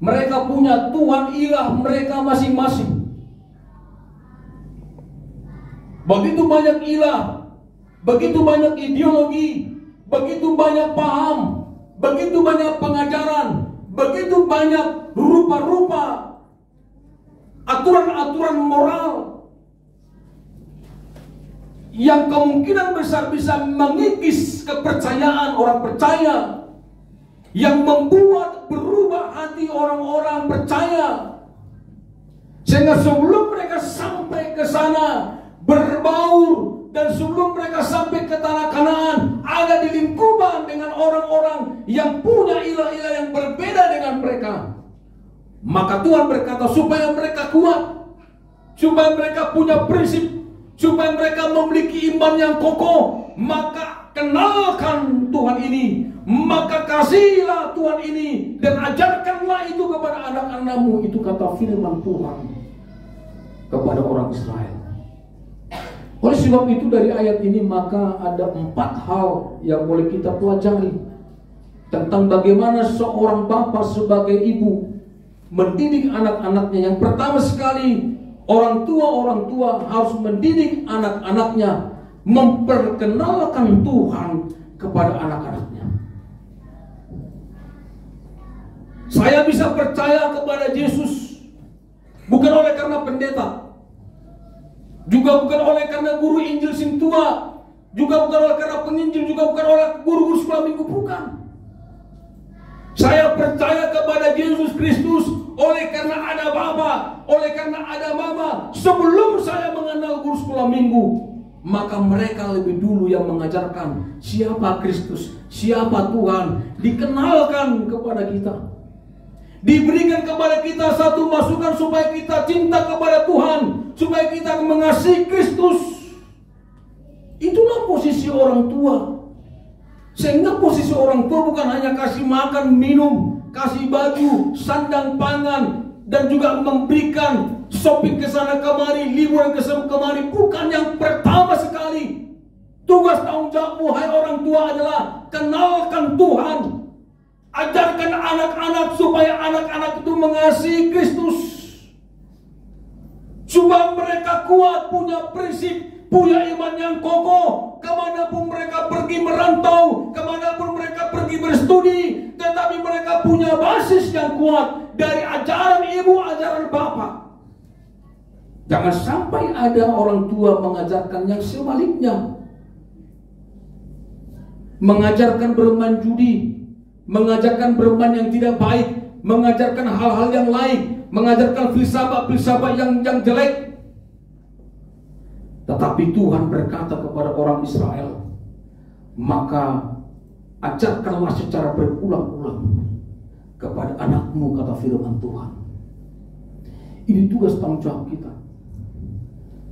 Mereka punya Tuhan ilah mereka masing-masing. Begitu banyak ilah, begitu banyak ideologi, begitu banyak paham, begitu banyak pengajaran, begitu banyak rupa-rupa aturan-aturan moral yang kemungkinan besar bisa mengikis kepercayaan orang percaya, yang membuat berubah hati orang-orang percaya, sehingga sebelum mereka sampai ke sana berbaur, dan sebelum mereka sampai ke tanah Kanaan ada di lingkungan dengan orang-orang yang punya ilah-ilah yang berbeda dengan mereka. Maka Tuhan berkata supaya mereka kuat, supaya mereka punya prinsip, supaya mereka memiliki iman yang kokoh, maka kenalkan Tuhan ini, maka kasihilah Tuhan ini, dan ajarkanlah itu kepada anak-anakmu. Itu kata firman Tuhan kepada orang Israel. Oleh sebab itu dari ayat ini maka ada 4 hal yang boleh kita pelajari tentang bagaimana seorang bapak sebagai ibu mendidik anak-anaknya. Yang pertama sekali, orang tua harus mendidik anak-anaknya, memperkenalkan Tuhan kepada anak-anaknya. Saya bisa percaya kepada Yesus bukan oleh karena pendeta, juga bukan oleh karena guru Injil sing tua, juga bukan oleh karena penginjil, juga bukan oleh guru-guru sekolah minggu, bukan. Saya percaya kepada Yesus Kristus oleh karena ada Bapa, oleh karena ada Mama. Sebelum saya mengenal guru sekolah minggu, maka mereka lebih dulu yang mengajarkan siapa Kristus, siapa Tuhan, dikenalkan kepada kita. Diberikan kepada kita satu masukan supaya kita cinta kepada Tuhan, supaya kita mengasihi Kristus. Itulah posisi orang tua. Sehingga posisi orang tua bukan hanya kasih makan, minum, kasih baju, sandang pangan, dan juga memberikan shopping ke sana kemari, liburan ke sana kemari. Bukan yang pertama sekali. Tugas tanggung jawabmu, hai orang tua, adalah kenalkan Tuhan. Ajarkan anak-anak supaya anak-anak itu mengasihi Kristus, supaya mereka kuat, punya prinsip, punya iman yang kokoh. Kemanapun mereka pergi merantau, kemanapun mereka pergi berstudi, tetapi mereka punya basis yang kuat dari ajaran ibu, ajaran bapak. Jangan sampai ada orang tua mengajarkan yang sebaliknya, mengajarkan bermain judi, mengajarkan bermain yang tidak baik, mengajarkan hal-hal yang lain, mengajarkan filsafat yang jelek. Tetapi Tuhan berkata kepada orang Israel, maka ajarkanlah secara berulang-ulang kepada anakmu, kata firman Tuhan. Ini tugas tanggung jawab kita.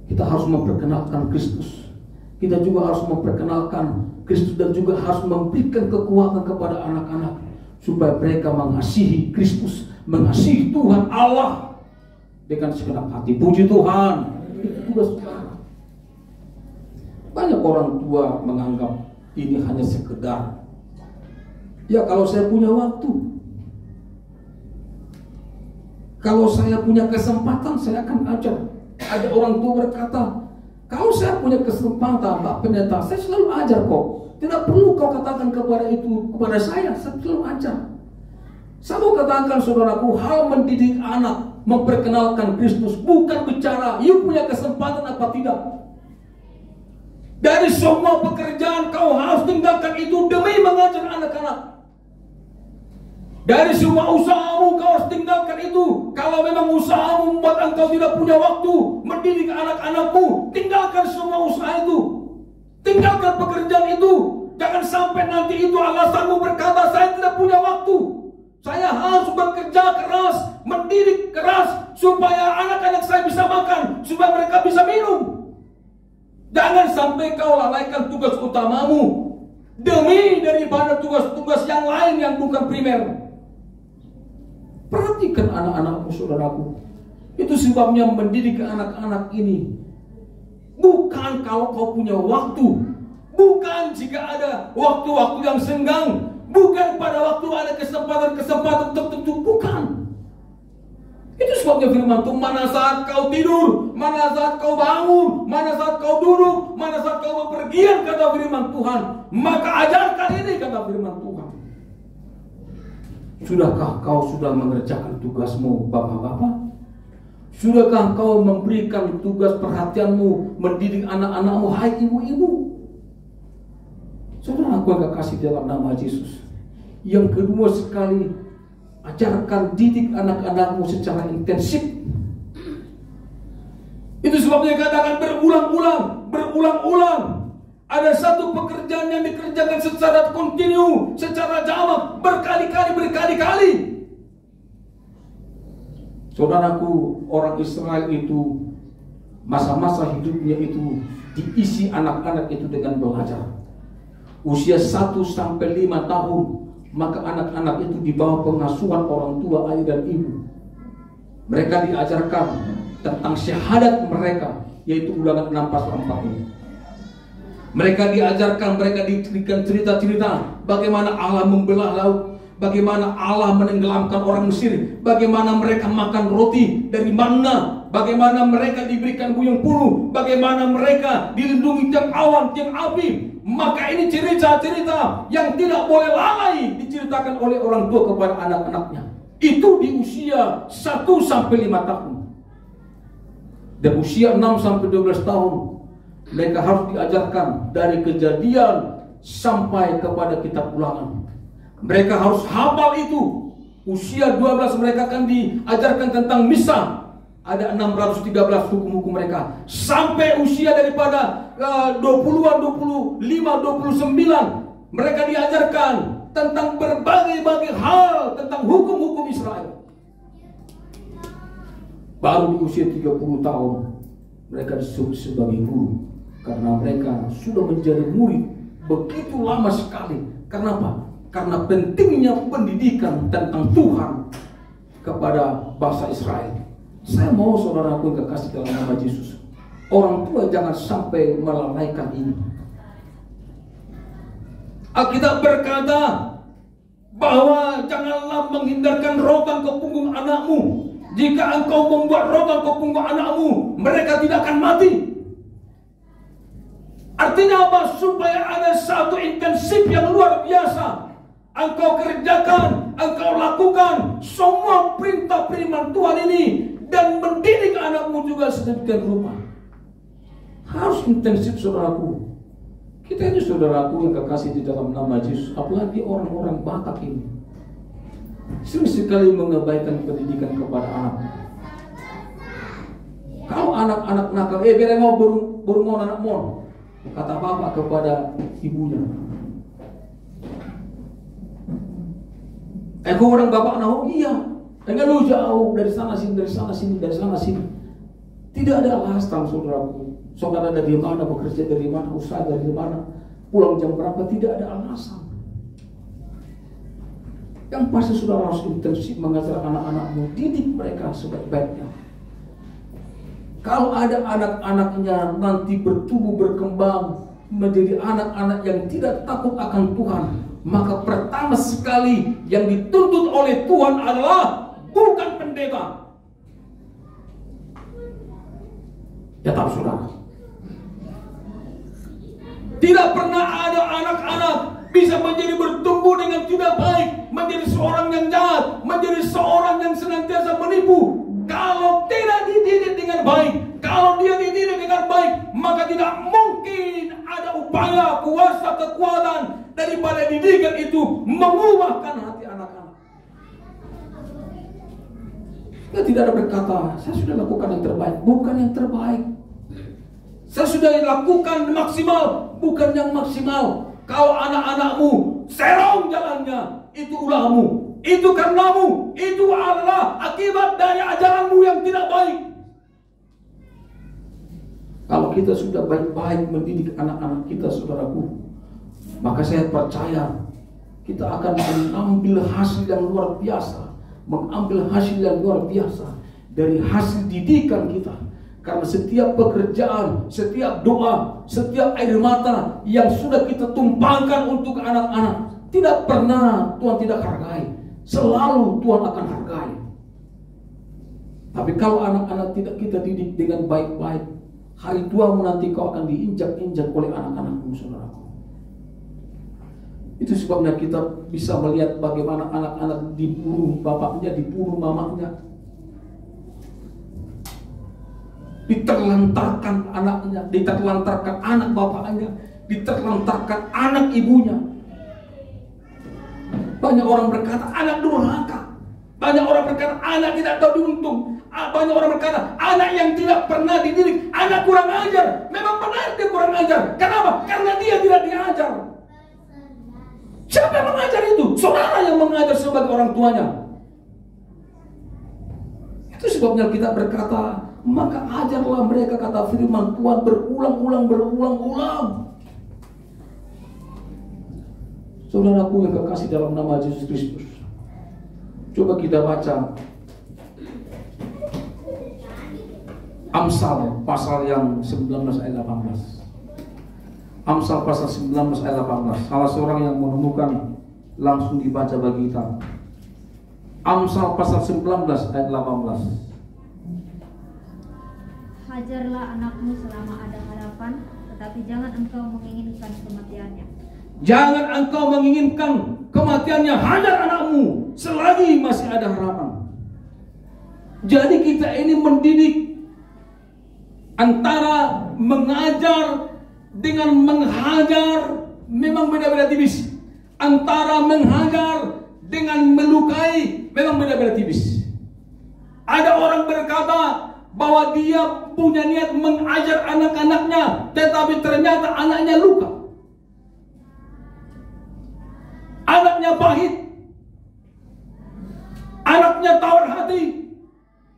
Kita harus memperkenalkan Kristus. Kita juga harus memperkenalkan Kristus, dan juga harus memberikan kekuatan kepada anak-anak supaya mereka mengasihi Kristus, mengasihi Tuhan Allah dengan segenap hati. Puji Tuhan. Itu tugas kita. Banyak orang tua menganggap ini hanya sekedar, ya kalau saya punya waktu, kalau saya punya kesempatan, saya akan ajar. Ada orang tua berkata, kalau saya punya kesempatan, Pak Pendeta, saya selalu ajar kok. Tidak perlu kau katakan kepada itu kepada saya selalu ajar. Saya mau katakan saudaraku, hal mendidik anak, memperkenalkan Kristus, bukan bicara you punya kesempatan apa tidak. Dari semua pekerjaan kau harus tinggalkan itu demi mengajar anak-anak. Dari semua usahamu kau harus tinggalkan itu. Kalau memang usahamu membuat engkau tidak punya waktu mendidik anak-anakmu, tinggalkan semua usaha itu. Tinggalkan pekerjaan itu. Jangan sampai nanti itu alasanmu berkata, saya tidak punya waktu. Saya harus bekerja keras, mendidik keras, supaya anak-anak saya bisa makan, supaya mereka bisa minum. Jangan sampai kau lalaikan tugas utamamu demi daripada tugas-tugas yang lain yang bukan primer. Perhatikan anak-anakmu, saudaraku. Itu sebabnya mendidik anak-anak ini bukan kalau kau punya waktu, bukan jika ada waktu-waktu yang senggang, bukan pada waktu ada kesempatan-kesempatan tertentu, Maksudnya firman Tuhan, mana saat kau tidur, mana saat kau bangun, mana saat kau duduk, mana saat kau bepergian, kata firman Tuhan. Maka ajarkan ini, kata firman Tuhan. Sudahkah kau sudah mengerjakan tugasmu, bapak-bapak? Sudahkah kau memberikan tugas perhatianmu, mendidik anak-anakmu, hai ibu-ibu? Saudara, aku agak kasih dalam nama Yesus. Yang kedua sekali, ajarkan, didik anak-anakmu secara intensif. Itu sebabnya katakan berulang-ulang. Ada satu pekerjaan yang dikerjakan secara kontinu, secara jamak, berkali-kali. Saudaraku, orang Israel itu masa-masa hidupnya itu diisi anak-anak itu dengan belajar. Usia 1-5 tahun, maka anak-anak itu di bawah pengasuhan orang tua, ayah dan ibu. Mereka diajarkan tentang syahadat mereka, yaitu Ulangan 6 pasal 4 ini. Mereka diajarkan, mereka diberikan cerita-cerita bagaimana Allah membelah laut, bagaimana Allah menenggelamkan orang Mesir, bagaimana mereka makan roti dari mana, bagaimana mereka diberikan buyung puluh, bagaimana mereka dilindungi tiang awan, tiang api. Maka ini cerita-cerita yang tidak boleh lalai diceritakan oleh orang tua kepada anak-anaknya. Itu di usia 1-5 tahun. Dan usia 6-12 tahun mereka harus diajarkan dari Kejadian sampai kepada kitab Ulangan. Mereka harus hafal itu. Usia 12 mereka akan diajarkan tentang misa. Ada 613 hukum-hukum mereka. Sampai usia daripada 20-an, 25, 29, mereka diajarkan tentang berbagai hal tentang hukum-hukum Israel. Baru di usia 30 tahun mereka disebut sebagai guru, karena mereka sudah menjadi murid begitu lama sekali. Karena apa? Karena pentingnya pendidikan tentang Tuhan kepada bangsa Israel. Saya mau saudaraku yang kekasih dalam nama Yesus, orang tua jangan sampai melalaikan ini. Alkitab berkata bahwa janganlah menghindarkan rotan ke punggung anakmu. Jika engkau membuat rotan ke punggung anakmu, mereka tidak akan mati. Artinya apa? Supaya ada satu intensif yang luar biasa. Engkau kerjakan, engkau lakukan semua perintah firman Tuhan ini, dan mendidik anakmu juga sedemikian rupa. Harus intensif, saudaraku. Kita ini saudaraku yang kekasih di dalam nama Yesus, apalagi orang-orang Batak ini, sering sekali mengabaikan pendidikan kepada anak. Kalau anak-anak nakal, biar mau burung anak mon, kata bapak kepada ibunya, kau orang bapak nahu, iya. Enggak, lu jauh dari sana sini, dari sana sini, dari sana sini. Tidak ada alasan, saudaraku. Saudara dari mana, bekerja dari mana, usaha dari mana, pulang jam berapa, tidak ada alasan. Yang pasti saudara harus intensif mengajar anak-anakmu, didik mereka sebaik-baiknya. Kalau ada anak-anaknya nanti bertumbuh berkembang menjadi anak-anak yang tidak takut akan Tuhan, maka pertama sekali yang dituntut oleh Tuhan adalah bukan pendeta. Ya tahu saudara, tidak pernah ada anak-anak bisa menjadi bertumbuh dengan tidak baik, menjadi seorang yang jahat, menjadi seorang yang senantiasa menipu, kalau tidak dididik dengan baik. Kalau dia dididik dengan baik, maka tidak mungkin ada upaya, kuasa, kekuatan daripada didikan itu mengubahkan hati anak-anak. Dia tidak ada berkata, saya sudah lakukan yang terbaik. Bukan yang terbaik. Saya sudah lakukan maksimal. Bukan yang maksimal. Kalau anak-anakmu serong jalannya, itu ulahmu, itu karenamu, itu adalah akibat dari ajaranmu yang tidak baik. Kalau kita sudah baik-baik mendidik anak-anak kita, saudaraku, maka saya percaya kita akan mengambil hasil yang luar biasa, mengambil hasil yang luar biasa dari hasil didikan kita. Karena setiap pekerjaan, setiap doa, setiap air mata yang sudah kita tumpahkan untuk anak-anak, tidak pernah Tuhan tidak hargai. Selalu Tuhan akan hargai. Tapi kalau anak-anak tidak kita didik dengan baik-baik, hari tuamu nanti kau akan diinjak-injak oleh anak-anakmu, saudaraku. Itu sebabnya kita bisa melihat bagaimana anak-anak diburu bapaknya, diburu mamanya, diterlantarkan anaknya, diterlantarkan anak bapaknya, diterlantarkan anak ibunya. Banyak orang berkata anak durhaka, banyak orang berkata anak tidak tahu diuntung, banyak orang berkata anak yang tidak pernah dididik, anak kurang ajar. Memang benar dia kurang ajar. Kenapa? Karena dia tidak diajar. Siapa yang mengajar itu? Saudara yang mengajar sebagai orang tuanya. Itu sebabnya kita berkata, maka ajarlah mereka, kata firman Tuhan, berulang-ulang. Saudaraku yang kekasih dalam nama Yesus Kristus, coba kita baca Amsal pasal yang 19 ayat 18. Amsal pasal 19 ayat 18. Salah seorang yang menemukan langsung dibaca bagi kita. Amsal pasal 19 ayat 18. Hajarlah anakmu selama ada harapan, tetapi jangan engkau menginginkan kematiannya. Jangan engkau menginginkan kematiannya. Hajar anakmu selagi masih ada harapan. Jadi kita ini mendidik antara mengajar dengan menghajar memang beda-beda tipis. Antara menghajar dengan melukai memang beda-beda tipis. Ada orang berkata bahwa dia punya niat mengajar anak-anaknya, tetapi ternyata anaknya luka, anaknya pahit, anaknya tawar hati,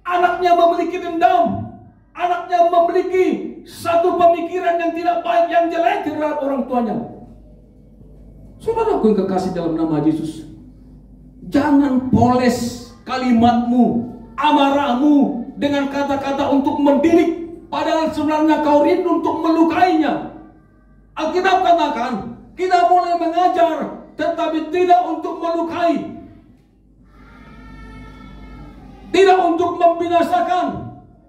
anaknya memiliki dendam, anaknya memiliki satu pemikiran yang tidak baik, yang jelek terhadap orang tuanya. Saudaraku yang kekasih dalam nama Yesus, jangan poles kalimatmu, amarahmu dengan kata-kata untuk mendidik, padahal sebenarnya kau rindu untuk melukainya. Alkitab katakan kita boleh mengajar, tetapi tidak untuk melukai, tidak untuk membinasakan.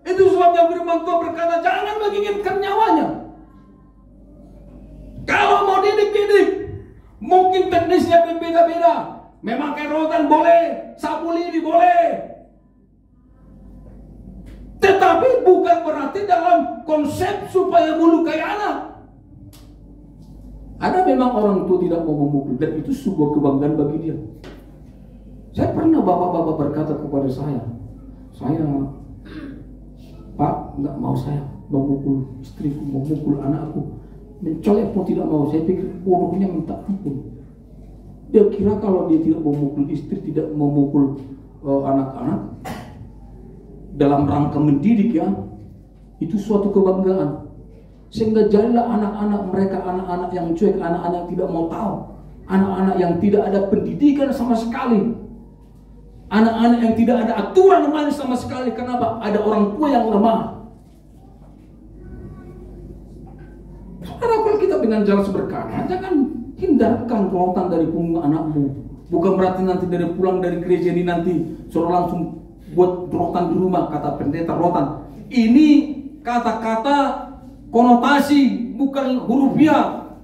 Itu sebabnya firman Tuhan berkata jangan menginginkan nyawanya. Kalau mau didik, mungkin teknisnya berbeda-beda. Memakai rotan boleh, sapu lidi boleh, tetapi bukan berarti dalam konsep supaya melukai anak. Ada memang orang tua tidak mau memukul, dan itu sebuah kebanggaan bagi dia. Saya pernah bapak-bapak berkata kepada saya, Pak, nggak mau saya memukul istriku, memukul anakku, mencolek pun tidak mau. Saya pikir bodohnya minta ampun. Dia kira kalau dia tidak memukul istri, tidak memukul anak-anak dalam rangka mendidik, ya, itu suatu kebanggaan. Sehingga jadilah anak-anak mereka anak-anak yang cuek, anak-anak yang tidak mau tahu, anak-anak yang tidak ada pendidikan sama sekali, anak-anak yang tidak ada aturan main sama sekali. Kenapa? Ada orang tua yang lemah. Saudara, kalau kita dengan jelas berkata, jangan hindarkan rotan dari punggung anakmu. Bukan berarti nanti dari pulang dari gereja ini nanti saudara langsung buat rotan di rumah, kata pendeta rotan. Ini kata-kata konotasi, bukan hurufiah.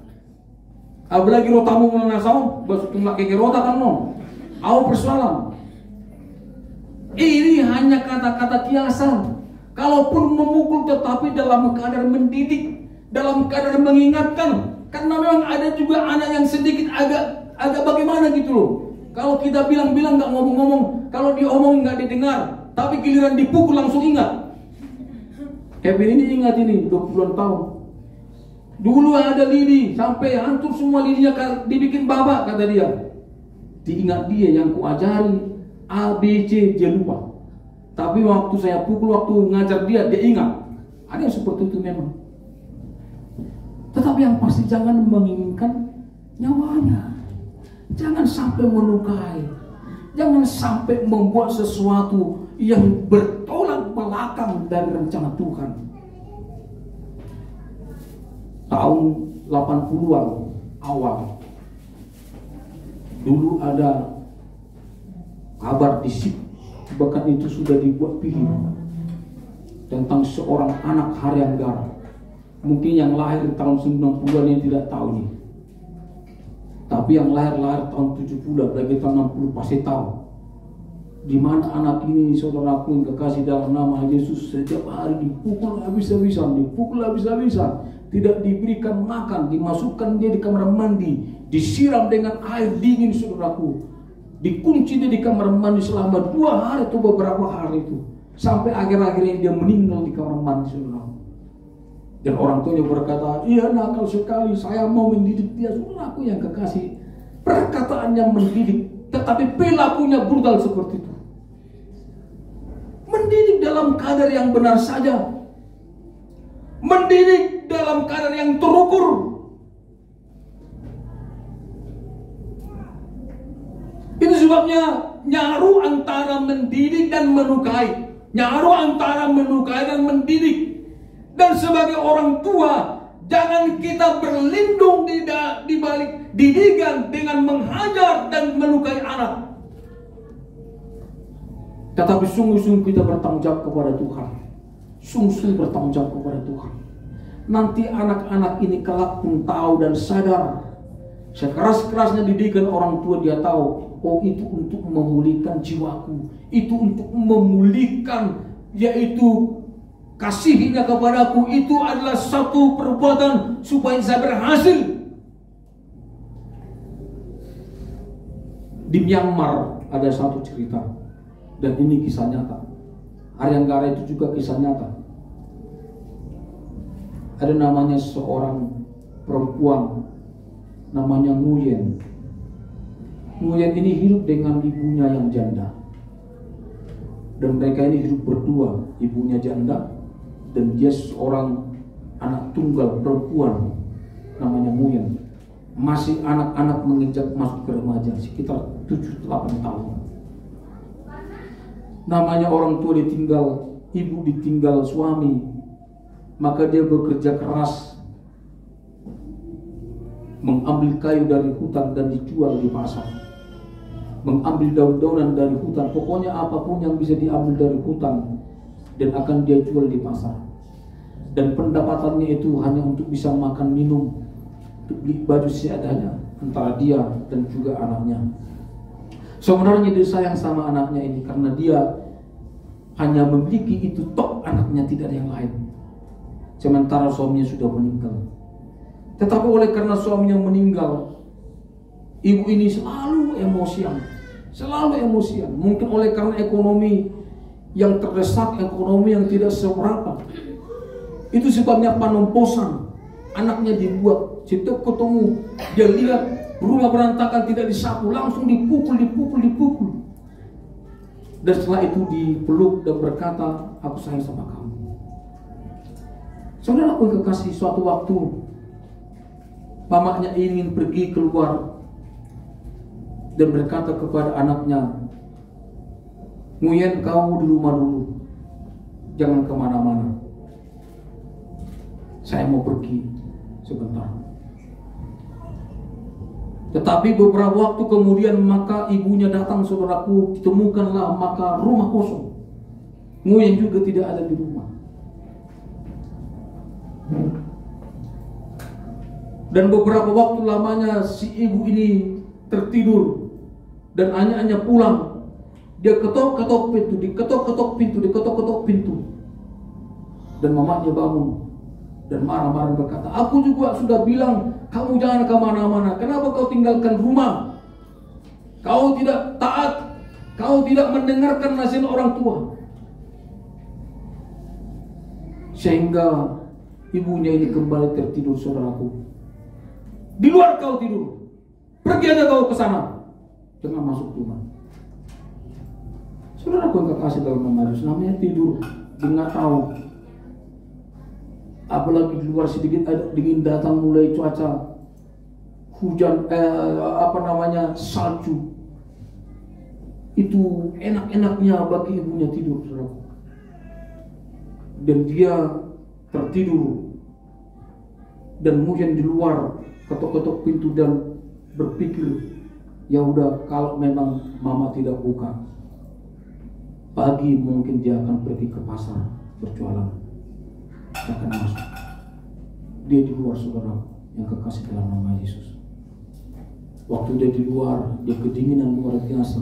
Apalagi rotamu menasau, basutlah keke rota kan no. Au persoalan. Ini hanya kata-kata kiasan. Kalaupun memukul tetapi dalam keadaan mendidik, dalam keadaan mengingatkan. Karena memang ada juga anak yang sedikit agak bagaimana gitu loh. Kalau kita bilang-bilang nggak ngomong-ngomong, kalau diomong nggak didengar, tapi giliran dipukul langsung ingat. Kevin ini ingat ini 20-an tahun. Dulu ada lidi sampai hancur semua lidinya, dibikin babak kata dia. Diingat dia yang kuajari A, B, C, dia lupa. Tapi waktu saya pukul, waktu ngajar dia ingat. Ada yang seperti itu memang. Tetapi yang pasti jangan menginginkan nyawanya. Jangan sampai melukai. Jangan sampai membuat sesuatu yang bertolak belakang dari rencana Tuhan. Tahun 80-an awal, dulu ada kabar di SIP Bahkan itu sudah dibuat film tentang seorang anak Haryanggara. Mungkin yang lahir tahun 90-an yang tidak tahu nih. Tapi yang lahir tahun 70-an, lagi tahun 60 pasti tahu. Di mana anak ini, saudaraku yang kekasih, dalam nama Yesus, setiap hari dipukul habis-habisan, tidak diberikan makan, dimasukkan dia di kamar mandi, disiram dengan air dingin, saudaraku, dikunci dia di kamar mandi selama 2 hari atau beberapa hari itu, sampai akhir-akhirnya dia meninggal di kamar mandi, saudaraku. Dan orang tuanya berkata, iya nakal sekali, saya mau mendidik dia. Saudaraku yang kekasih, perkataannya mendidik, tetapi perilakunya brutal seperti itu. Mendidik dalam kadar yang benar saja, mendidik dalam kadar yang terukur. Itu sebabnya nyaru antara mendidik dan melukai, nyaru antara melukai dan mendidik. Dan sebagai orang tua, jangan kita berlindung di balik didikan dengan menghajar dan melukai anak. Tetapi sungguh-sungguh kita bertanggung jawab kepada Tuhan. Sungguh-sungguh bertanggung jawab kepada Tuhan. Nanti anak-anak ini kelak pun tahu dan sadar. Sekeras-kerasnya didikan orang tua, dia tahu, oh itu untuk memulihkan jiwaku, itu untuk memulihkan, yaitu kasihnya kepadaku, itu adalah satu perbuatan supaya saya berhasil. Di Myanmar ada satu cerita, dan ini kisah nyata. Haryanggara itu juga kisah nyata. Ada namanya seorang perempuan, namanya Nguyen. Nguyen ini hidup dengan ibunya yang janda, dan mereka ini hidup berdua, ibunya janda, dan dia seorang anak tunggal perempuan namanya Nguyen. Masih anak-anak menginjak masuk ke remaja, sekitar 7-8 tahun. Namanya orang tua ditinggal, ibu ditinggal suami, maka dia bekerja keras mengambil kayu dari hutan dan dijual di pasar, mengambil daun-daunan dari hutan, pokoknya apapun yang bisa diambil dari hutan dan akan dia jual di pasar. Dan pendapatannya itu hanya untuk bisa makan minum, untuk beli baju seadanya antara dia dan juga anaknya. Sebenarnya dia sayang sama anaknya ini karena dia hanya memiliki itu, tok anaknya tidak ada yang lain. Sementara suaminya sudah meninggal. Tetapi oleh karena suaminya meninggal, ibu ini selalu emosian. Mungkin oleh karena ekonomi yang terdesak, ekonomi yang tidak seberapa. Itu sebabnya panomposan anaknya dibuat. Setiap ketemu dia lihat rumah berantakan tidak disapu, langsung dipukul. Dan setelah itu dipeluk dan berkata, aku sayang sama kamu. Saudara aku kekasih, suatu waktu mamanya ingin pergi keluar dan berkata kepada anaknya, Nguyen, kau di rumah dulu, jangan kemana-mana, saya mau pergi sebentar. Tetapi beberapa waktu kemudian maka ibunya datang, saudaraku, ditemukanlah maka rumah kosong. Nguyen juga tidak ada di rumah. Dan beberapa waktu lamanya si ibu ini tertidur dan hanya pulang. Dia ketok-ketok pintu. Dan mamanya bangun dan marah-marah berkata, aku juga sudah bilang kamu jangan kemana-mana. Kenapa kau tinggalkan rumah? Kau tidak taat, kau tidak mendengarkan nasihat orang tua. Sehingga ibunya ini kembali tertidur, saudaraku. Di luar kau tidur, pergi aja kau ke sana, jangan masuk rumah. Saudaraku yang kekasih dalam nama Yesus, namanya tidur, dia nggak tahu. Apalagi di luar sedikit ada dingin datang, mulai cuaca hujan, salju. Itu enak-enaknya bagi ibunya tidur, saudara. Dan dia tertidur dan Nguyen di luar ketok-ketok pintu dan berpikir, ya udah kalau memang mama tidak buka, Pagi mungkin dia akan pergi ke pasar berjualan, dia akan masuk. Dia di luar, saudara yang kekasih dalam nama Yesus. Waktu dia di luar, dia kedinginan luar biasa.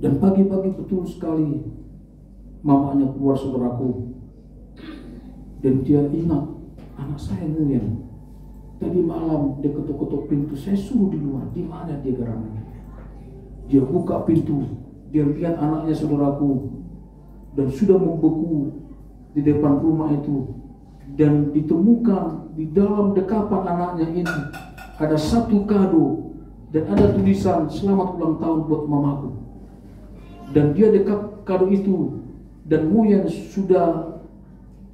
Dan pagi-pagi betul sekali mamanya keluar, saudaraku. Dan dia ingat, anak saya Nguyen. Tadi malam dia ketuk-ketuk pintu, saya suruh di luar. Di mana dia gerangan? Dia buka pintu, dia lihat anaknya, saudaraku, dan sudah membeku di depan rumah itu. Dan ditemukan di dalam dekapan anaknya ini ada satu kado dan ada tulisan selamat ulang tahun buat mamaku. Dan dia dekap kado itu, dan Nguyen sudah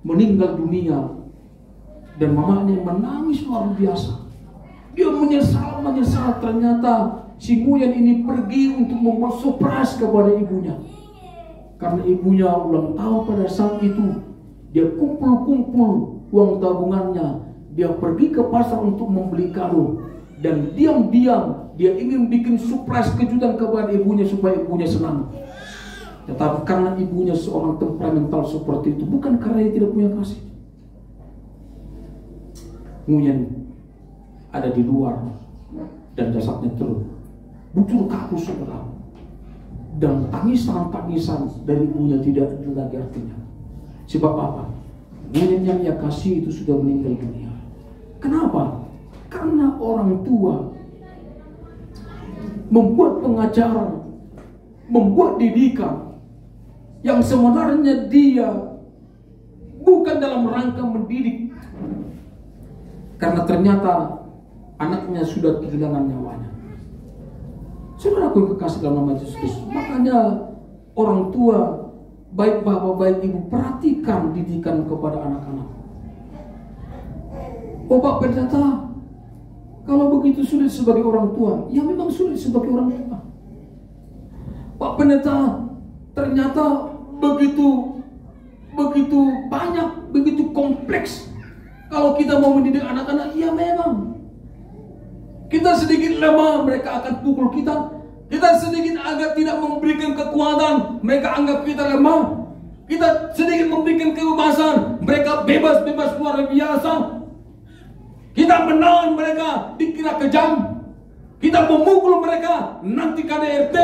meninggal dunia. Dan mamanya menangis luar biasa. Dia menyesal. Ternyata si Nguyen ini pergi untuk membuat surprise kepada ibunya. Karena ibunya ulang tahun pada saat itu, dia kumpul uang tabungannya. Dia pergi ke pasar untuk membeli kado. Dan diam-diam dia ingin bikin surprise kejutan kepada ibunya supaya ibunya senang. Tetapi karena ibunya seorang temperamental seperti itu, bukan karena dia tidak punya kasih. Nguyen ada di luar dan jasadnya betul kaku, saudara. Dan tangisan dari ibunya tidak lagi artinya. Sebab apa? Nguyen yang ia kasih itu sudah meninggal dunia. Kenapa? Karena orang tua membuat pengajaran, membuat didikan yang sebenarnya dia bukan dalam rangka mendidik. Karena ternyata anaknya sudah kehilangan nyawanya. Saudaraku yang kekasih dalam nama Yesus Kristus, makanya orang tua, baik bapak, baik ibu, perhatikan didikan kepada anak-anak. Oh Pak Pendeta, kalau begitu sulit sebagai orang tua, ya memang sulit sebagai orang tua. Pak Pendeta, ternyata begitu banyak, begitu kompleks. Kalau kita mau mendidik anak-anak, ya memang. Kita sedikit lemah, mereka akan pukul kita. Kita sedikit agak tidak memberikan kekuatan, mereka anggap kita lemah. Kita sedikit memberikan kebebasan, mereka bebas luar biasa. Kita menahan mereka, dikira kejam. Kita memukul mereka, nanti KDRT.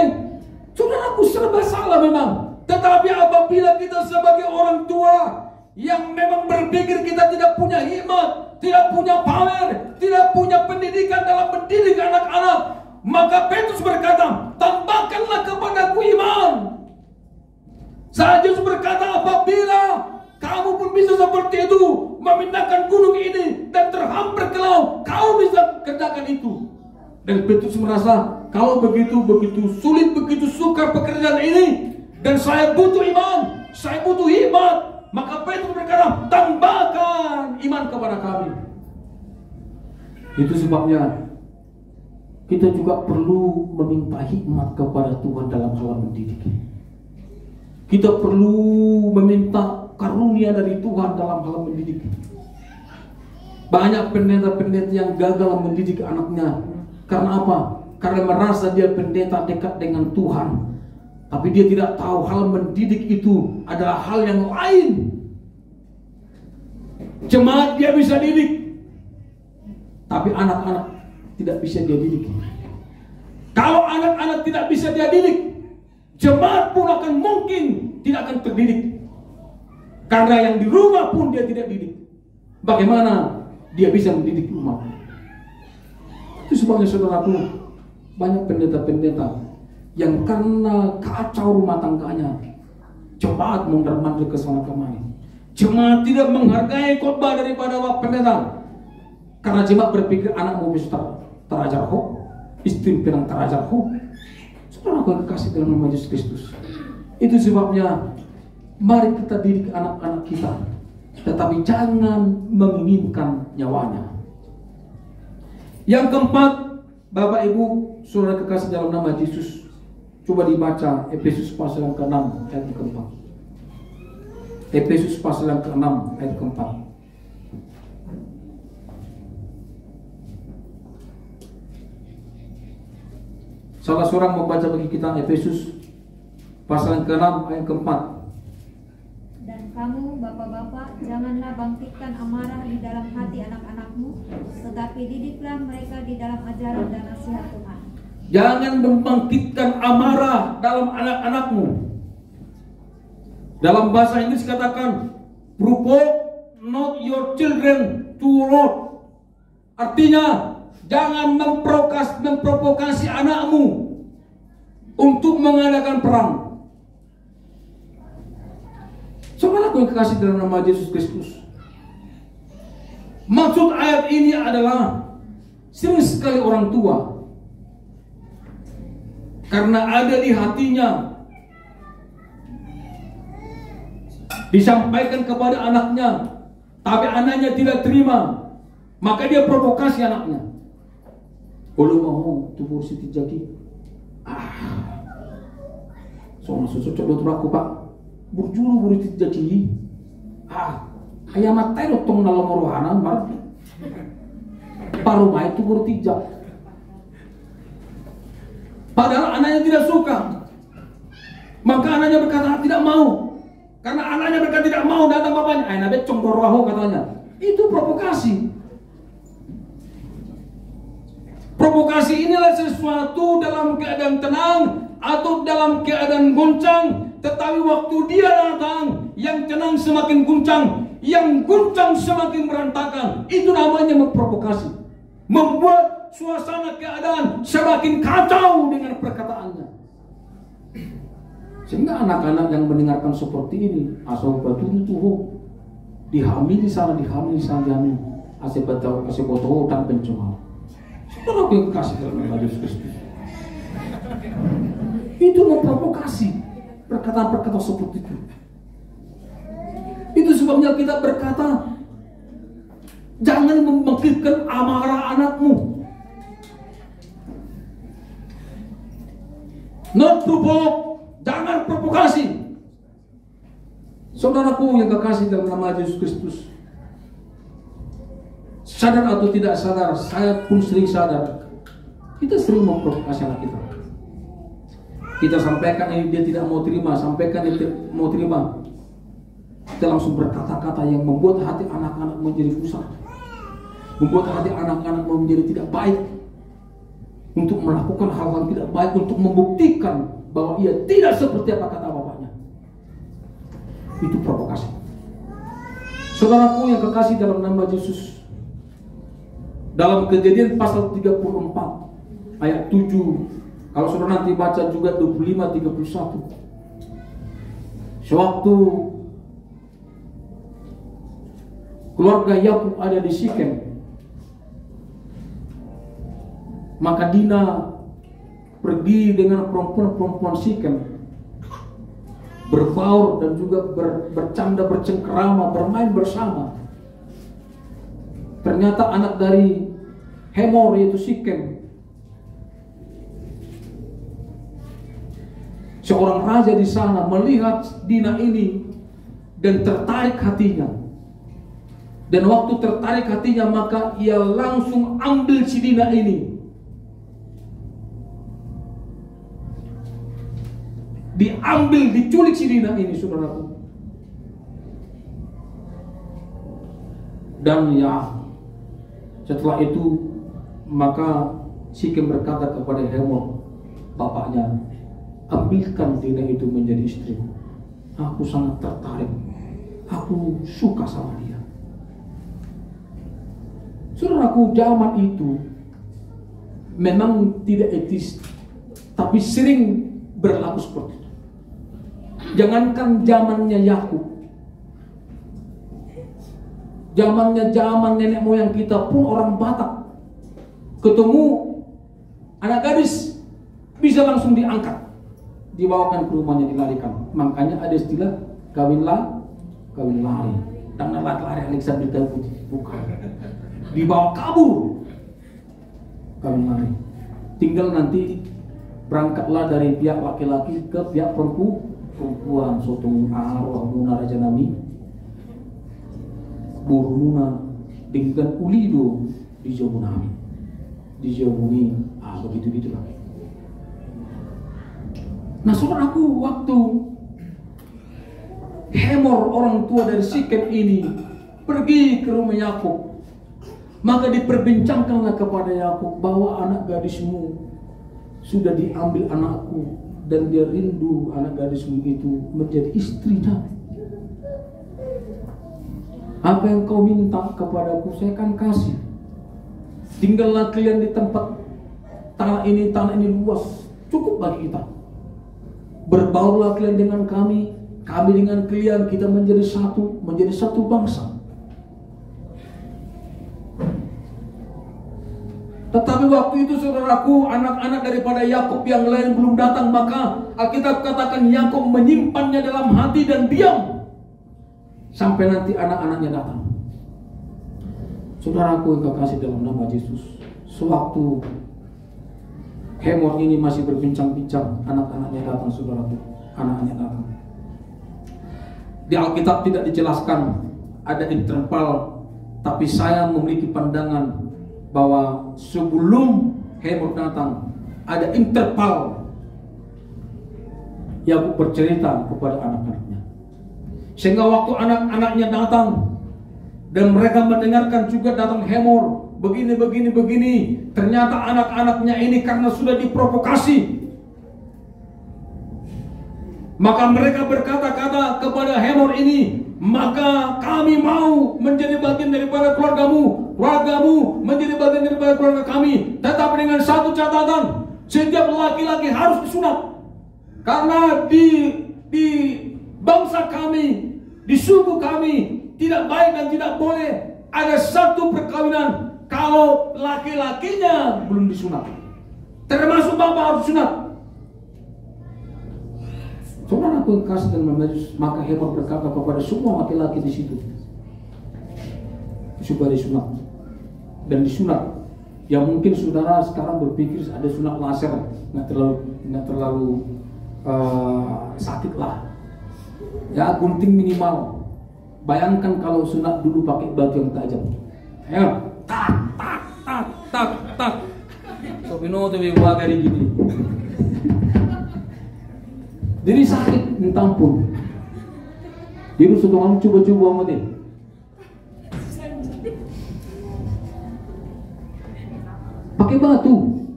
Saudaraku, serba salah memang. Tetapi apabila kita sebagai orang tua yang memang berpikir kita tidak punya hikmat, tidak punya power, tidak punya pendidikan dalam mendidik anak-anak, maka Petrus berkata, tambahkanlah kepadaku iman. Saat Yesus berkata, apabila kamu pun bisa seperti itu, memindahkan gunung ini dan terhampar ke laut, kau bisa kerjakan itu. Dan Petrus merasa, kalau begitu sulit, begitu sukar pekerjaan ini, dan saya butuh iman, saya butuh hikmat. Maka Petrus berkata, tambahkan iman kepada kami. Itu sebabnya kita juga perlu meminta hikmat kepada Tuhan dalam hal mendidik. Kita perlu meminta karunia dari Tuhan dalam hal mendidik. Banyak pendeta-pendeta yang gagal mendidik anaknya. Karena apa? Karena merasa dia pendeta dekat dengan Tuhan, tapi dia tidak tahu hal mendidik itu adalah hal yang lain. Jemaat dia bisa didik, tapi anak-anak tidak bisa dia didik. Kalau anak-anak tidak bisa dia didik, jemaat pun akan mungkin tidak akan terdidik. Karena yang di rumah pun dia tidak didik, bagaimana dia bisa mendidik umat? Itu sebabnya saudaraku, banyak pendeta-pendeta yang karena kacau rumah tangganya, jemaat mondar-mandir ke sana kemari. Jemaat tidak menghargai khotbah daripada Bapak Pendeta, karena jemaat berpikir anakmu bisa terajar kok, istri bilang terajar kok. Saudara aku kasih dalam nama Yesus Kristus. Itu sebabnya mari kita didik anak-anak kita, tetapi jangan menginginkan nyawanya. Yang keempat, Bapak Ibu, saudara kekasih dalam nama Yesus, coba dibaca Efesus pasal yang ke-6 ayat yang ke-4. Efesus pasal yang ke-6 ayat ke-4. Salah seorang membaca bagi kita Efesus Pasal yang ke-6 ayat ke-4. Dan kamu bapak-bapak janganlah bangkitkan amarah di dalam hati anak-anakmu, tetapi didiklah mereka di dalam ajaran dan nasihat Tuhan. Jangan membangkitkan amarah dalam anak-anakmu. Dalam bahasa Inggris katakan, provoke not your children to wrath. Artinya, jangan memprovokasi anakmu untuk mengadakan perang. Saudaraku yang kekasih dalam nama Yesus Kristus, maksud ayat ini adalah sering sekali orang tua karena ada di hatinya disampaikan kepada anaknya, tapi anaknya tidak terima, maka dia provokasi anaknya. Kalau mau tubuh Siti Jaki, soalnya cocok dokter aku pak, burjuru buru Siti Jaki, ayam mata itu tong dalam rohana, mar, paruh itu buru tijak. Padahal anaknya tidak suka, maka anaknya berkata tidak mau. Karena anaknya berkata tidak mau, datang bapaknya, nabe congkor roho katanya. Itu provokasi. Provokasi inilah sesuatu dalam keadaan tenang atau dalam keadaan goncang, tetapi waktu dia datang, yang tenang semakin guncang, yang guncang semakin berantakan. Itu namanya memprovokasi, membuat suasana keadaan semakin kacau dengan perkataannya. Sehingga anak-anak yang mendengarkan seperti ini, asal batu itu dihamili sana, dihamili, asal batu dan pencemar. Saudara yang kasih dalam nama Yesus Kristus, itu memprovokasi perkataan-perkataan seperti itu. Itu sebabnya kita berkata, jangan membangkitkan amarah anakmu. Not provoke, jangan provokasi. Saudaraku yang kekasih dalam nama Yesus Kristus, sadar atau tidak sadar, saya pun sering sadar, kita sering memprovokasi anak kita. Kita sampaikan ini, dia tidak mau terima, sampaikan dia tidak mau terima. Kita langsung berkata-kata yang membuat hati anak-anak menjadi rusak, membuat hati anak-anak menjadi tidak baik, untuk melakukan hal-hal tidak baik, untuk membuktikan bahwa ia tidak seperti apa kata bapaknya. Itu provokasi. Saudaraku yang kekasih dalam nama Yesus, dalam Kejadian pasal 34 ayat 7, kalau saudara nanti baca juga 25-31, sewaktu keluarga Yakub ada di Sikem, maka Dina pergi dengan perempuan-perempuan Sikem, berbaur dan juga bercanda, bercengkerama, bermain bersama. Ternyata anak dari Hemor, yaitu Sikem, seorang raja di sana, melihat Dina ini dan tertarik hatinya. Dan waktu tertarik hatinya, maka ia langsung ambil si Dina ini, diambil, diculik si Dina ini, saudaraku. Dan ya, setelah itu maka Sikem berkata kepada Hemor, bapaknya, ambilkan Dina itu menjadi istriku. Aku sangat tertarik, aku suka sama dia. Saudaraku, zaman itu memang tidak etis, tapi sering berlaku seperti itu. Jangankan zamannya Yakub, zaman nenek moyang kita pun, orang Batak ketemu anak gadis bisa langsung diangkat, dibawakan ke rumahnya, dilarikan. Makanya ada istilah kawin lari. Tangan lari Alexander Putih, bukan, dibawa kabur, kawin lari. Tinggal nanti berangkatlah dari pihak laki-laki ke pihak perempuan. Sotong arwah Muna Raja Nami, Buruna dengan Ulido di Jabunami, begitu-gitu lah. Nah, saudaraku, waktu Hemor, orang tua dari Sikem ini, pergi ke rumah Yakub. Maka diperbincangkanlah kepada Yakub bahwa anak gadismu sudah diambil anakku, dan dia rindu anak gadismu itu menjadi istrinya. Apa yang kau minta kepadaku, saya akan kasih. Tinggallah kalian di tempat tanah ini luas, cukup bagi kita. Berbaulah kalian dengan kami dengan kalian, kita menjadi satu bangsa. Tetapi waktu itu saudaraku, anak-anak daripada Yakub yang lain belum datang, maka Alkitab katakan Yakub menyimpannya dalam hati dan diam sampai nanti anak-anaknya datang. Saudaraku yang kekasih dalam nama Yesus, sewaktu Hemor ini masih berbincang-bincang, anak-anaknya datang, saudaraku, anaknya datang. Di Alkitab tidak dijelaskan ada interval, tapi saya memiliki pandangan bahwa sebelum Hemor datang ada interval Yakub bercerita kepada anak-anaknya, sehingga waktu anak-anaknya datang dan mereka mendengarkan juga datang Hemor begini, ternyata anak-anaknya ini karena sudah diprovokasi, maka mereka berkata-kata kepada Hemor ini, maka kami mau menjadi bagian daripada keluargamu menjadi bagian daripada keluarga kami, tetapi dengan satu catatan, setiap laki-laki harus disunat. Karena di bangsa kami, di suku kami, tidak baik dan tidak boleh ada satu perkawinan kalau laki-lakinya belum disunat, termasuk bapak harus sunat. Saudara aku kasih dan memajus, maka Hemor berkata kepada semua laki-laki di situ supaya disunat. Dan disunat, yang mungkin saudara sekarang berpikir ada sunat laser, nggak terlalu sakit lah, ya gunting minimal. Bayangkan kalau sunat dulu pakai batu yang tajam, ya tak so pino tuh dari gini. Jadi sakit minta ampun. Jadi saudara coba-coba mati. Pakai batu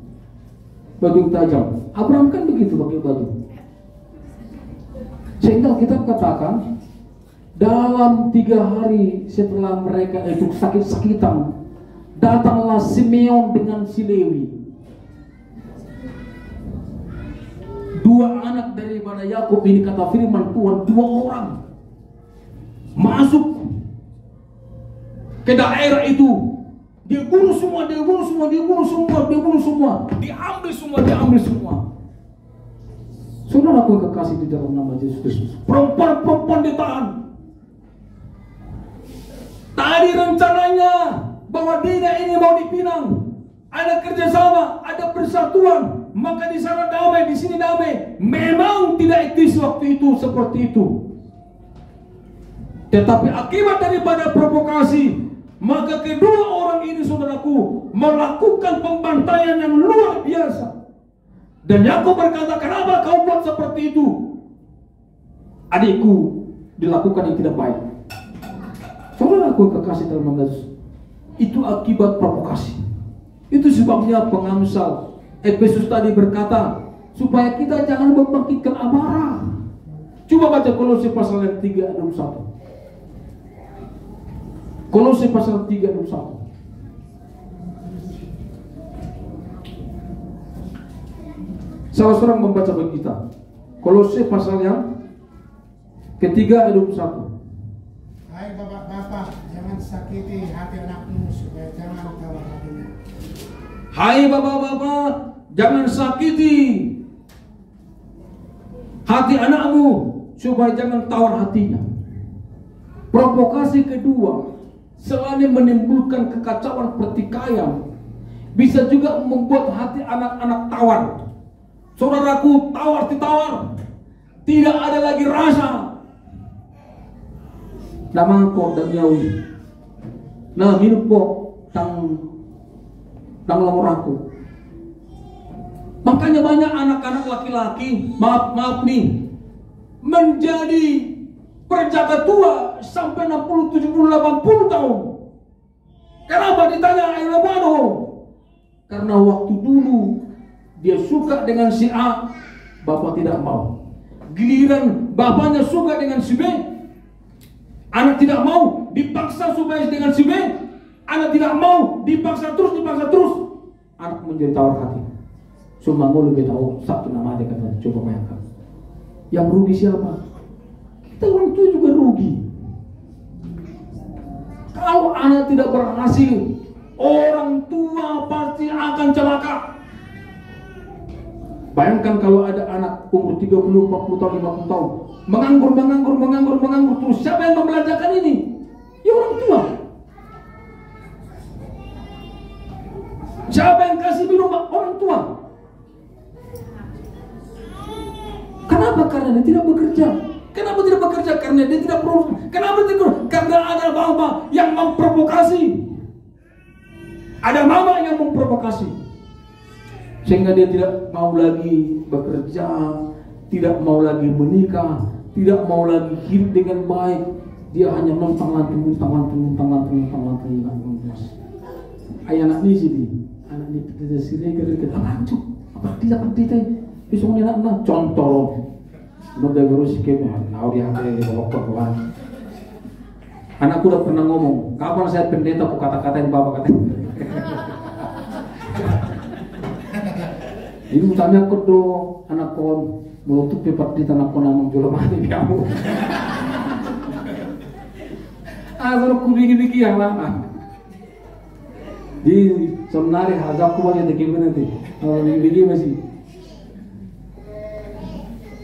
tajam. Abraham kan begitu pakai batu. Sehingga kita katakan dalam 3 hari setelah mereka itu sakit-sakitan, datanglah Simeon dengan si Lewi, 2 anak daripada Yakub ini, kata firman Tuhan, 2 orang masuk ke daerah itu. Dia bunuh semua, diambil semua. Saudara aku yang kekasih di dalam nama Yesus Kristus, perempuan ditahan. Tadi rencananya bahwa Dina ini mau dipinang, ada kerjasama, ada persatuan, maka di sana damai, di sini damai. Memang tidak etis waktu itu seperti itu. Tetapi akibat daripada provokasi, maka kedua orang ini saudaraku melakukan pembantaian yang luar biasa. Dan Yakub berkata, kenapa kau buat seperti itu? Adikku dilakukan yang tidak baik. Saudaraku kekasih dalam Yesus, itu akibat provokasi. Itu sebabnya pengamsal Efesus tadi berkata supaya kita jangan membangkitkan amarah. Coba baca Kolose pasal yang 3 ayat 21. Kolose pasal 3 ayat 21. Salah seorang membaca bagi kita. Kolose pasal yang ketiga ayat 21. Hai bapak-bapak, jangan sakiti hati anakmu supaya jangan tawar hatinya. Hai bapak-bapak, jangan sakiti hati anakmu supaya jangan tawar hatinya. Provokasi kedua, selain menimbulkan kekacauan pertikaian, bisa juga membuat hati anak-anak tawar. Saudaraku, tawar, tidak ada lagi rasa. Namangko dan yawi. Nah, minum po tang lamoraku. Makanya banyak anak-anak laki-laki, maaf nih, menjadi berjaga tua sampai 60, 70, 80 tahun. Kenapa ditanya ayo mano? Karena waktu dulu dia suka dengan si A, bapak tidak mau. Giliran bapaknya suka dengan si B, anak tidak mau, dipaksa supaya dengan si B, anak tidak mau, dipaksa terus. Anak menjadi tawar hati. Semua mau lebih tahu satu nama dia kata, coba bayangkan. Yang rugi siapa? Kita orang tua juga rugi. Kalau anak tidak berhasil, orang tua pasti akan celaka. Bayangkan kalau ada anak umur 30, 40 tahun, 50 tahun menganggur terus, siapa yang membelajarkan ini? Ya orang tua. Siapa yang kasih minum? Orang tua. Kenapa? Karena dia tidak bekerja. Kenapa tidak bekerja? Karena dia tidak produktif. Kenapa tidak? Karena ada bapak yang memprovokasi. Ada mama yang memprovokasi. Sehingga dia tidak mau lagi bekerja, tidak mau lagi menikah, tidak mau lagi hidup dengan baik. Dia hanya nuntang-lantung. Ayah anak ni sini, anak ni kita sini kita lanjut. Apa dia? Besoknya anak contoh. Nunda berus kemah, dia ada di bawah kawan. Anakku udah pernah ngomong, kapan saya pendeta aku kata-katain bapak kata. Ini utangnya aku do anak kon menutup pepat di tanah kon amang jual mati kamu. Asal aku bigi yang lama. Di sebenarnya hazak ku banyak dikibun nanti. Kalau bigi masih.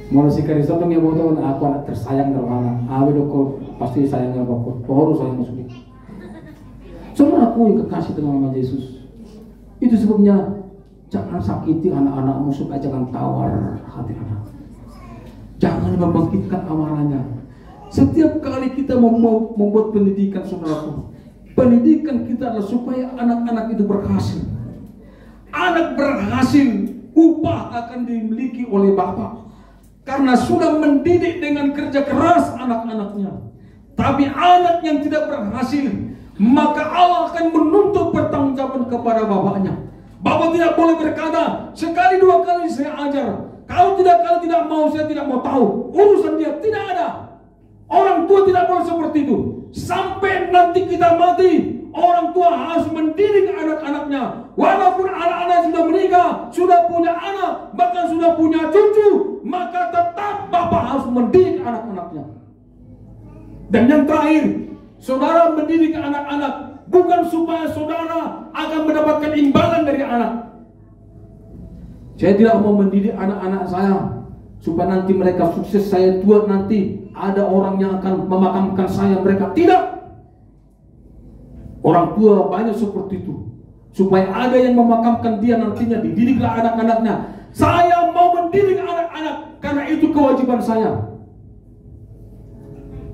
Mau si karisotong ya boto aku anak tersayang terwana. Awe doko pasti sayangnya bapak. Harus sayang masukin. Semua aku yang kekasih dengan nama Yesus. Itu sebabnya jangan sakiti anak-anakmu supaya jangan tawar hati anak. Jangan membangkitkan amarahnya. Setiap kali kita membuat pendidikan, saudaraku, pendidikan kita adalah supaya anak-anak itu berhasil. Anak berhasil, upah akan dimiliki oleh bapak. Karena sudah mendidik dengan kerja keras anak-anaknya. Tapi anak yang tidak berhasil, maka Allah akan menuntut pertanggungjawaban kepada bapaknya. Bapak tidak boleh berkata, sekali dua kali saya ajar. Kalau tidak mau, saya tidak mau tahu. Urusan dia tidak ada. Orang tua tidak boleh seperti itu. Sampai nanti kita mati, orang tua harus mendidik anak-anaknya. Walaupun anak-anak sudah menikah, sudah punya anak, bahkan sudah punya cucu, maka tetap bapak harus mendidik anak-anaknya. Dan yang terakhir, saudara mendidik anak-anak bukan supaya saudara akan mendapatkan imbalan dari anak. Saya tidak mau mendidik anak-anak saya supaya nanti mereka sukses, saya tua nanti ada orang yang akan memakamkan saya, mereka tidak. Orang tua banyak seperti itu. Supaya ada yang memakamkan dia nantinya, dididiklah anak-anaknya. Saya mau mendidik anak-anak karena itu kewajiban saya.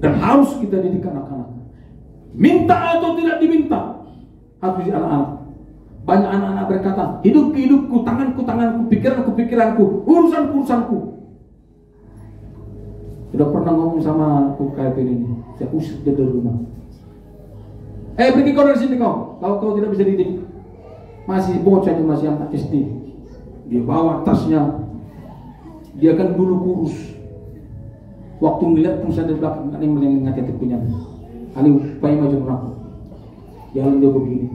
Dan harus kita didik anak-anak. Minta atau tidak diminta, harus didik anak-anak. Banyak anak-anak berkata, hidupku, tanganku, pikiranku, urusanku. Sudah pernah ngomong sama anakku kayak ini, saya usir dia dari rumah. Pergi kau dari sini kau. Kalau kau tidak bisa didik, masih bocah ini, masih anak SD. Dia bawa tasnya, dia kan dulu kurus. Waktu ngeliat pun saya di belakang, ini melengah hati punya. Ali upaya maju aku. Jalan dia begini.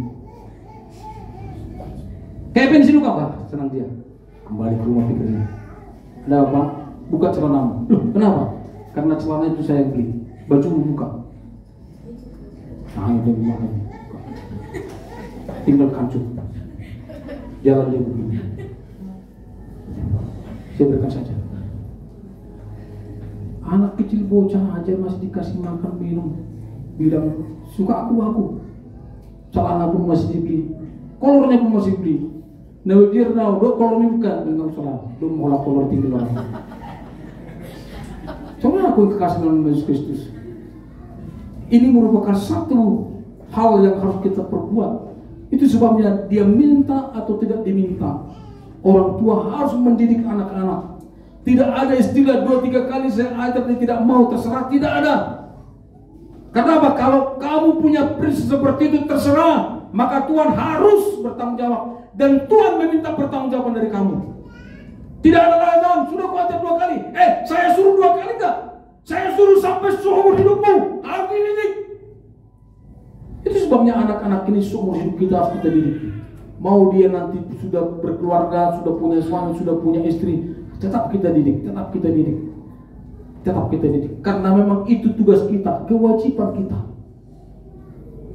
Kevin sini kau Pak, senang dia. Kembali ke rumah pikirnya. Ada apa? Buka celanamu. Loh, kenapa? Karena celana itu saya beli. Baju buka. Nah, itu gimana? Tinggal kancut. Jalan dia begini. Saya berikan saja. Anak kecil bocah aja masih dikasih makan minum. Bilang suka aku. Celana pun masih dibeli. Kolornya pun masih beli. Nah dia tahu, kolor ini bukan dengan salah. Dia mau kolor tinggi lah. Coba aku kekasih dengan Yesus Kristus. Ini merupakan satu hal yang harus kita perbuat. Itu sebabnya dia minta atau tidak diminta. Orang tua harus mendidik anak-anak. Tidak ada istilah 2-3 kali saya ajar dia tidak mau, terserah, tidak ada. Karena apa? Kalau kamu punya prinsip seperti itu, terserah, maka Tuhan harus bertanggung jawab. Dan Tuhan meminta pertanggungjawaban dari kamu. Tidak ada alasan, sudah ku ajar 2 kali. Saya suruh 2 kali enggak? Saya suruh sampai seumur hidupmu, harus dididik. Itu sebabnya anak-anak ini seumur hidup kita harus kita didik. Mau dia nanti sudah berkeluarga, sudah punya suami, sudah punya istri, tetap kita didik, tetap kita didik, tetap kita didik. Karena memang itu tugas kita, kewajiban kita.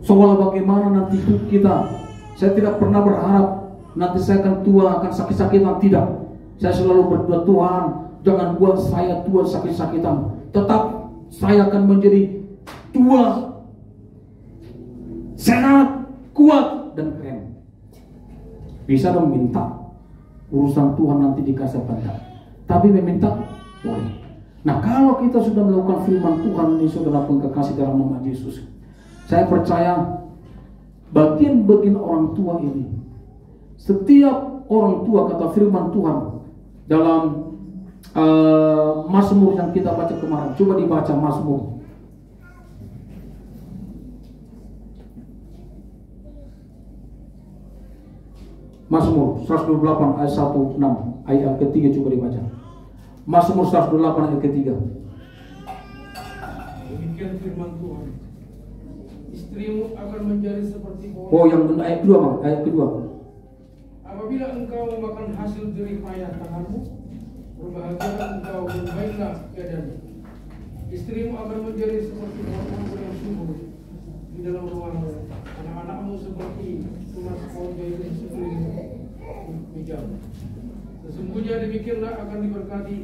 Soal bagaimana nanti hidup kita, saya tidak pernah berharap nanti saya akan tua, akan sakit-sakitan, tidak. Saya selalu berdoa, Tuhan, jangan buat saya tua sakit-sakitan. Tetap saya akan menjadi tua, sehat, kuat, dan keren. Bisa dong minta, urusan Tuhan nanti dikasih apa. Tapi meminta boleh. Nah, kalau kita sudah melakukan firman Tuhan ini, saudara kekasih dalam nama Yesus, saya percaya bagian-bagian orang tua ini, setiap orang tua, kata firman Tuhan dalam Mazmur yang kita baca kemarin. Coba dibaca Mazmur. Mazmur 128 ayat 16 ayat ketiga, coba dibaca. Mazmur 128 ayat ketiga. Demikian firman Tuhan. Istrimu akan menjadi seperti pohon. Oh, yang ayat kedua, Bang, ayat kedua. Apabila engkau memakan hasil jerih payah tanganmu, berbahagialah engkau dan baiklah keadaanmu. Istrimu akan menjadi seperti pohon anggur yang subur di dalam rumahmu. Anak-anakmu seperti tunas pohon jaitun sekeliling mejamu. Sesungguhnya demikianlah akan diberkati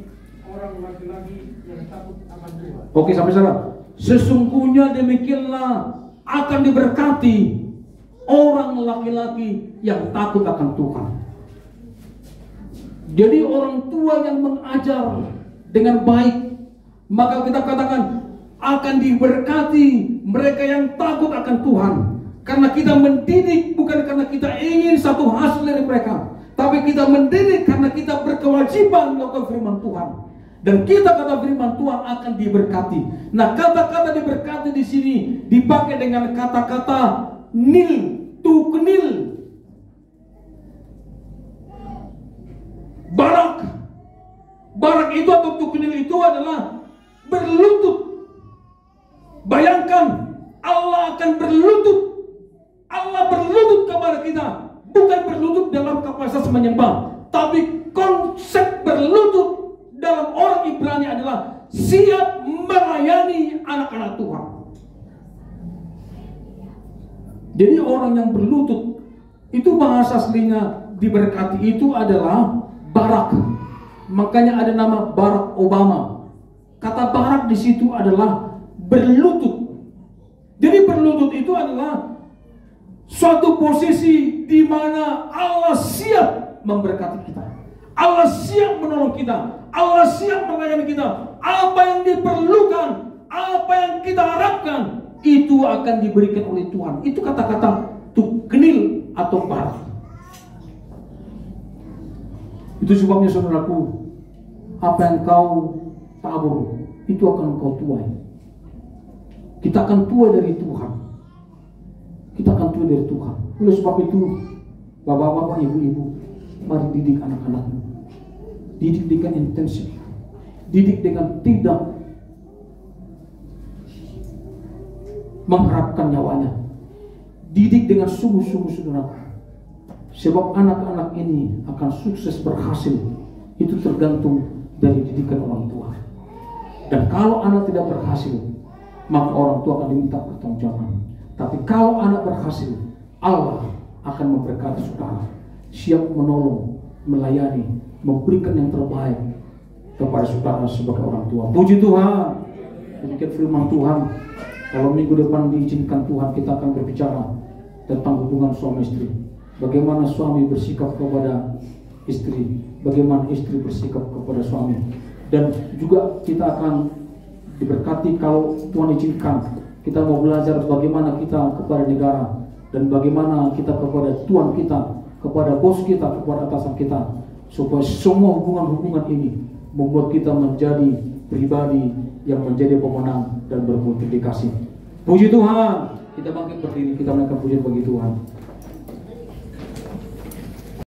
orang laki-laki yang takut akan Tuhan. Oke, sampai sana. Sesungguhnya demikianlah akan diberkati orang laki-laki yang takut akan Tuhan. Jadi orang tua yang mengajar dengan baik, maka kita katakan akan diberkati mereka yang takut akan Tuhan. Karena kita mendidik bukan karena kita ingin satu hasil dari mereka, tapi kita mendidik karena kita berkewajiban melakukan firman Tuhan. Dan kita kata firman Tuhan akan diberkati. Nah, kata-kata diberkati di sini dipakai dengan kata-kata nil, tuknil, barak. Barak itu atau tuknil itu adalah berlutut. Bayangkan Allah akan berlutut. Allah berlutut kepada kita, bukan berlutut dalam kapasitas menyembah, tapi konsep berlutut dalam orang Ibrani adalah siap melayani anak-anak Tuhan. Jadi orang yang berlutut itu bahasa aslinya diberkati itu adalah Barak. Makanya ada nama Barack Obama. Kata Barak di situ adalah berlutut. Jadi berlutut itu adalah suatu posisi di mana Allah siap memberkati kita. Allah siap menolong kita. Allah siap melayani kita. Apa yang diperlukan, apa yang kita harapkan, itu akan diberikan oleh Tuhan. Itu kata-kata tuknil atau barak. Itu sebabnya saudaraku, apa yang kau tabur, itu akan kau tuai. Kita akan tua dari Tuhan. Kita akan tua dari Tuhan. Oleh sebab itu, bapak-bapak, ibu-ibu, mari didik anak-anakmu. Didik dengan intensif. Didik dengan tidak mengharapkan nyawanya. Didik dengan sungguh-sungguh, saudara. Sebab anak-anak ini akan sukses berhasil. Itu tergantung dari didikan orang tua. Dan kalau anak tidak berhasil, maka orang tua akan diminta pertanggungjawaban. Tapi kalau anak berhasil, Allah akan memberkati saudara, siap menolong, melayani, memberikan yang terbaik kepada saudara sebagai orang tua. Puji Tuhan. Demikian firman Tuhan. Kalau minggu depan diizinkan Tuhan, kita akan berbicara tentang hubungan suami istri. Bagaimana suami bersikap kepada istri, bagaimana istri bersikap kepada suami. Dan juga kita akan diberkati kalau Tuhan izinkan. Kita mau belajar bagaimana kita kepada negara, dan bagaimana kita kepada Tuhan kita, kepada bos kita, kepada atasan kita, supaya semua hubungan-hubungan ini membuat kita menjadi pribadi yang menjadi pemenang dan bermultiplikasi. Puji Tuhan. Kita bangkit berdiri, kita menaikkan pujian bagi Tuhan.